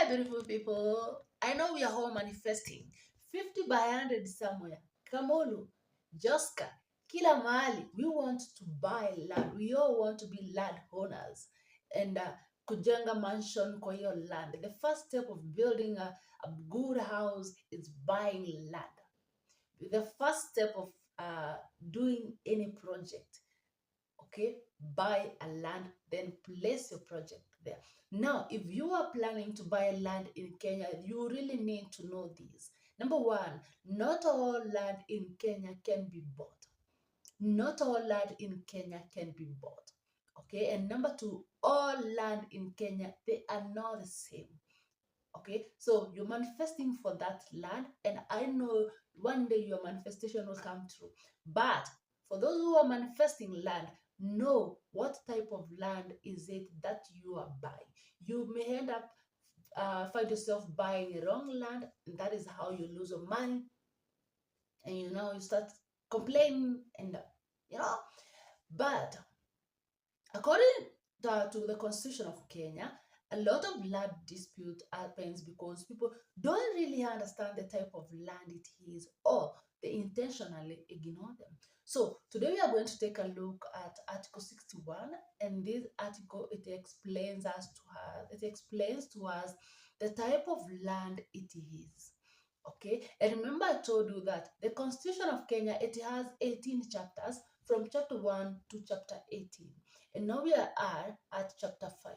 Hi, beautiful people. I know we are all manifesting 50 by 100 somewhere. Kamolu, Joska, kila mahali. We want to buy land. We all want to be land owners and kujenga mansion kwa hiyo land. The first step of building a good house is buying land. The first step of doing any project, okay, buy a land, then place your project there. Now if you are planning to buy land in Kenya, you really need to know this. Number one, not all land in Kenya can be bought. Not all land in Kenya can be bought. Okay, and number two, all land in Kenya, they are not the same. Okay, so you're manifesting for that land, and I know one day your manifestation will come true. But for those who are manifesting land, know what type of land is it that you are buying. You may end up find yourself buying a wrong land, and that is how you lose your money, and you start complaining, and you know. But according to the Constitution of Kenya, a lot of land dispute happens because people don't really understand the type of land it is, or they intentionally ignore them. So today we are going to take a look at Article 61, and this article it explains to us the type of land it is. Okay, and remember I told you that the Constitution of Kenya, it has 18 chapters from chapter 1 to chapter 18. And now we are at chapter 5.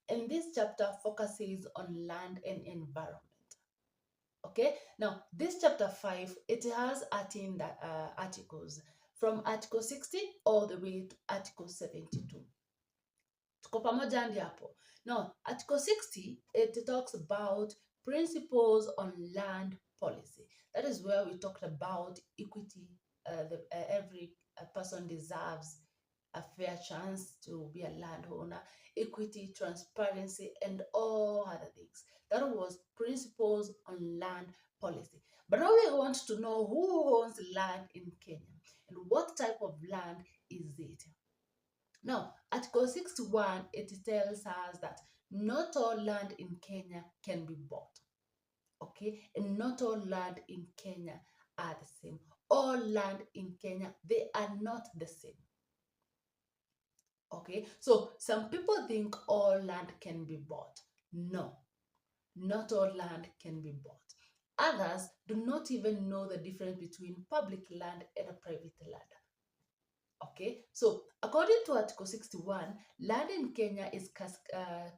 And this chapter focuses on land and environment. Okay, now this chapter 5, it has 18 articles from Article 60 all the way to Article 72. Tuko pamoja hadi hapo. Now, Article 60, it talks about principles on land policy. That is where we talked about equity. Every person deserves a fair chance to be a landowner, equity, transparency, and all other things. That was principles on land policy. But now we want to know who owns land in Kenya and what type of land is it. Now, Article 61, it tells us that not all land in Kenya can be bought. Okay, and not all land in Kenya are the same. All land in Kenya, they are not the same. Okay, so some people think all land can be bought. No, not all land can be bought. Others do not even know the difference between public land and a private land. Okay, so according to Article 61, land in Kenya is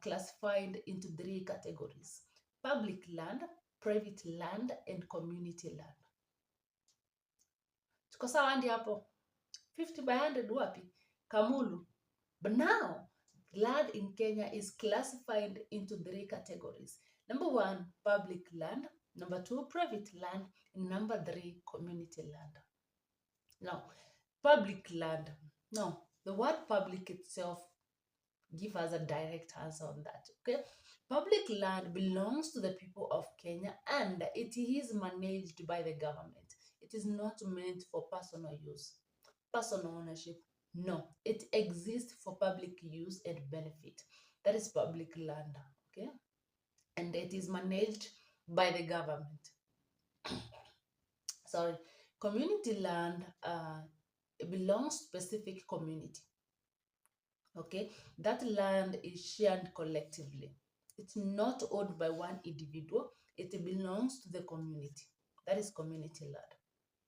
classified into 3 categories: public land, private land, and community land. Tuko sawa hadi hapo? 50 by 100 wapi? Kamulu. But now, land in Kenya is classified into 3 categories. Number 1, public land. Number 2, private land. And number 3, community land. Now, public land. Now, the word public itself gives us a direct answer on that. Okay, public land belongs to the people of Kenya, and it is managed by the government. It is not meant for personal use, personal ownership. No, it exists for public use and benefit. That is public land. Okay, and it is managed by the government. Sorry, community land it belongs to specific community. Okay, that land is shared collectively. It's not owned by one individual. It belongs to the community. That is community land.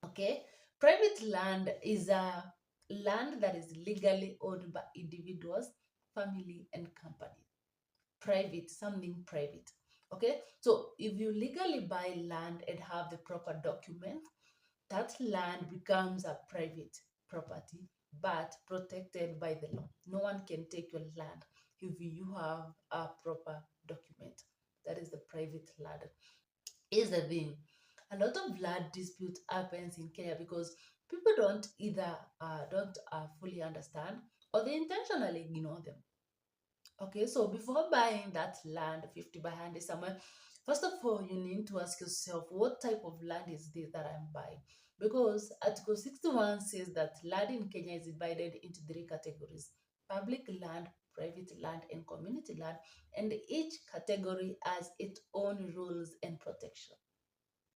Okay, private land is a land that is legally owned by individuals, family, and company. Private, something private. Okay, so if you legally buy land and have the proper document, that land becomes a private property, but protected by the law. No one can take your land if you have a proper document. That is the private land. Is the thing. A lot of land dispute happens in Kenya because people don't either don't fully understand, or they intentionally ignore them. Okay, so before buying that land 50 by 100 somewhere, first of all, you need to ask yourself, what type of land is this that I'm buying? Because Article 61 says that land in Kenya is divided into 3 categories: public land, private land, and community land, and each category has its own rules and protection.